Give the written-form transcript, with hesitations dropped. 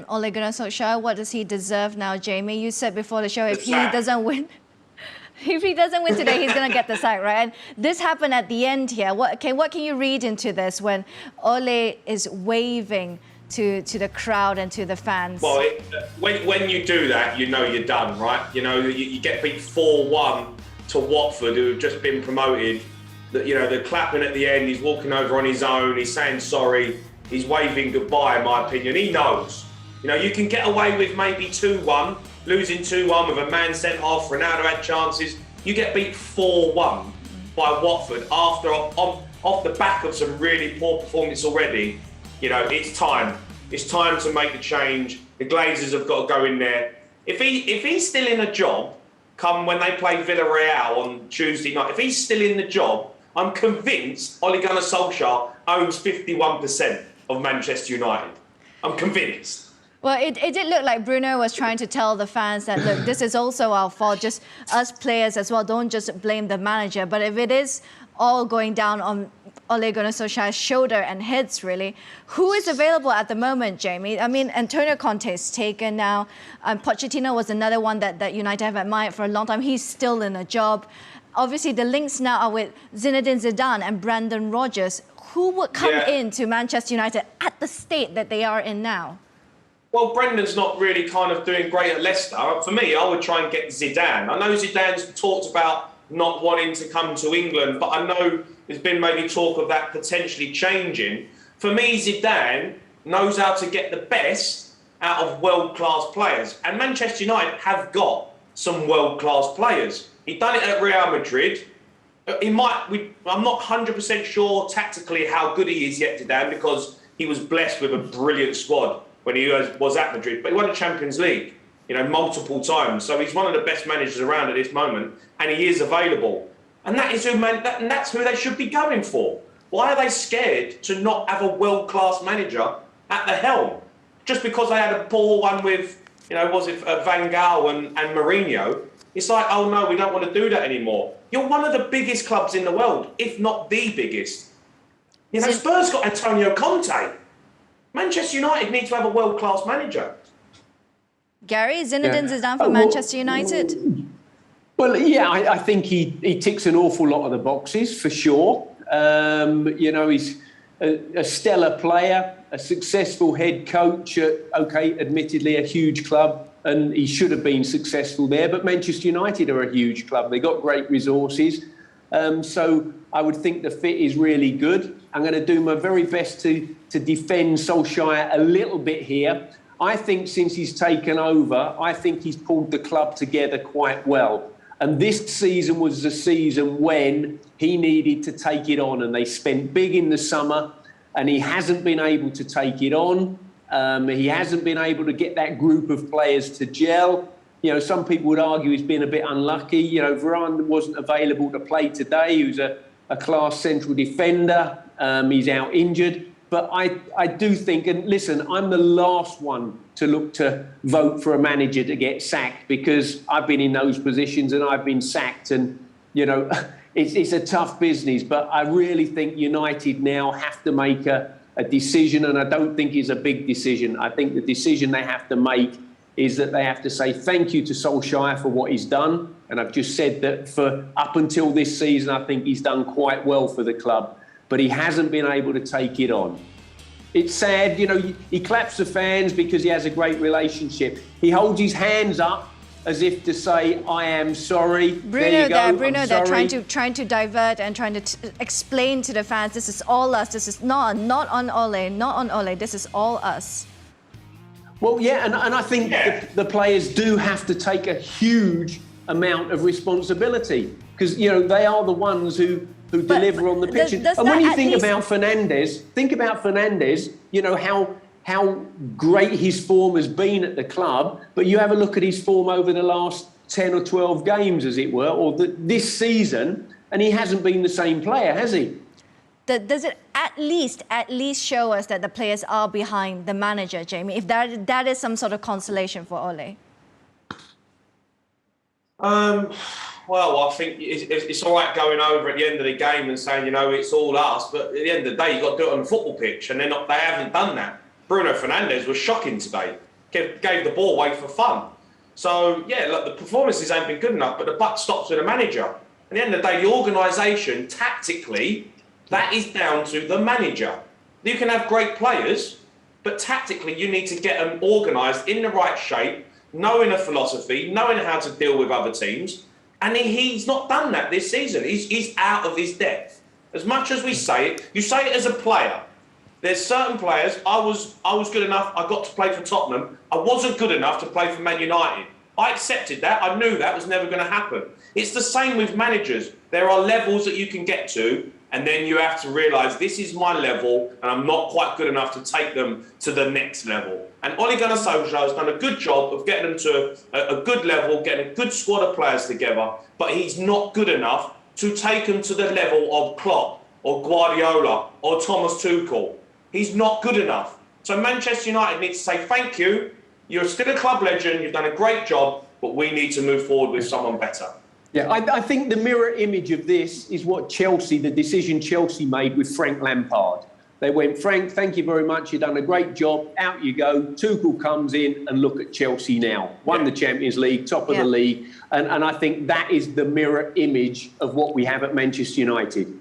Ole Gunnar Solskjaer, what does he deserve now, Jamie? You said before the show, if he sack. doesn't win, if he doesn't win today, he's going to get the sack, right? And this happened at the end here. What can you read into this when Ole is waving to the crowd and to the fans? Well, when you do that, you know you're done, right? You know, you get beat 4-1 to Watford, who have just been promoted. They're clapping at the end. He's walking over on his own. He's saying sorry. He's waving goodbye, in my opinion. He knows. You can get away with maybe 2-1, losing 2-1 with a man sent off. Ronaldo had chances. You get beat 4-1 by Watford after off the back of some really poor performance already. It's time. It's time to make the change. The Glazers have got to go in there. If he's still in a job, come when they play Villarreal on Tuesday night, if he's still in the job, I'm convinced Ole Gunnar Solskjaer owns 51% of Manchester United. I'm convinced. Well, it did look like Bruno was trying to tell the fans that, look, this is also our fault, just us players as well. Don't just blame the manager. But if it is all going down on Ole Gunnar Solskjaer's shoulder and heads, really, who is available at the moment, Jamie? I mean, Antonio Conte is taken now. Pochettino was another one that United have admired for a long time. He's still in a job. Obviously, the links now are with Zinedine Zidane and Brendan Rodgers. Who would come into Manchester United at the state that they are in now? Well, Brendan's not really kind of doing great at Leicester. For me, I would try and get Zidane. I know Zidane's talked about not wanting to come to England, but I know there's been maybe talk of that potentially changing. For me, Zidane knows how to get the best out of world-class players. And Manchester United have got some world-class players. He's done it at Real Madrid. I'm not 100% sure tactically how good he is yet, Zidane, because he was blessed with a brilliant squad when he was at Madrid, but he won the Champions League, multiple times. So he's one of the best managers around at this moment, and he is available. And that's who they should be going for. Why are they scared to not have a world-class manager at the helm? Just because they had a poor one with, Van Gaal and Mourinho? It's like, oh no, we don't want to do that anymore. You're one of the biggest clubs in the world, if not the biggest. Spurs got Antonio Conte. Manchester United need to have a world-class manager. Gary, Zinedine Zidane for Manchester United? Well, yeah, I think he ticks an awful lot of the boxes, for sure. He's a stellar player, a successful head coach at, admittedly a huge club, and he should have been successful there. But Manchester United are a huge club. They got great resources. So I would think the fit is really good. I'm going to do my very best to defend Solskjaer a little bit here. I think since he's taken over, I think he's pulled the club together quite well. And this season was the season when he needed to take it on. And they spent big in the summer, and he hasn't been able to take it on. He hasn't been able to get that group of players to gel. Some people would argue he's been a bit unlucky. Varane wasn't available to play today. He was a class central defender. He's out injured. But I do think, and listen, I'm the last one to look to vote for a manager to get sacked, because I've been in those positions and I've been sacked. And, it's a tough business. But I really think United now have to make a decision. And I don't think it's a big decision. I think the decision they have to make is that they have to say thank you to Solskjaer for what he's done. And I've just said that for up until this season, I think he's done quite well for the club. But he hasn't been able to take it on. It's sad, he claps the fans because he has a great relationship. He holds his hands up as if to say, I am sorry. Bruno, they're trying to divert and trying to explain to the fans, this is all us. This is not on Ole, this is all us. Well, yeah, and I think the players do have to take a huge amount of responsibility, because, they are the ones who deliver on the pitch. And when you think about Fernandes, how great his form has been at the club, but you have a look at his form over the last 10 or 12 games, as it were, or this season, and he hasn't been the same player, has he? Does it at least show us that the players are behind the manager, Jamie, if that is some sort of consolation for Ole? Well, I think it's all right going over at the end of the game and saying, it's all us. But at the end of the day, you've got to do it on the football pitch. And they haven't done that. Bruno Fernandes was shocking today. Gave the ball away for fun. So, yeah, look, the performances ain't been good enough, but the buck stops with the manager. At the end of the day, the organisation, tactically, that is down to the manager. You can have great players, but tactically you need to get them organised in the right shape, knowing a philosophy, knowing how to deal with other teams. And he's not done that this season. He's out of his depth. As much as we say it, you say it as a player. There's certain players, I was good enough, I got to play for Tottenham. I wasn't good enough to play for Man United. I accepted that. I knew that was never going to happen. It's the same with managers. There are levels that you can get to, and then you have to realise this is my level, and I'm not quite good enough to take them to the next level. And Ole Gunnar Solskjaer has done a good job of getting them to a good level, getting a good squad of players together, but he's not good enough to take them to the level of Klopp or Guardiola or Thomas Tuchel. He's not good enough. So Manchester United needs to say, thank you, you're still a club legend, you've done a great job, but we need to move forward with someone better. Yeah, I think the mirror image of this is what the decision Chelsea made with Frank Lampard. They went, Frank, thank you very much, you've done a great job, out you go. Tuchel comes in and look at Chelsea now. Won the Champions League, top of the league. And I think that is the mirror image of what we have at Manchester United.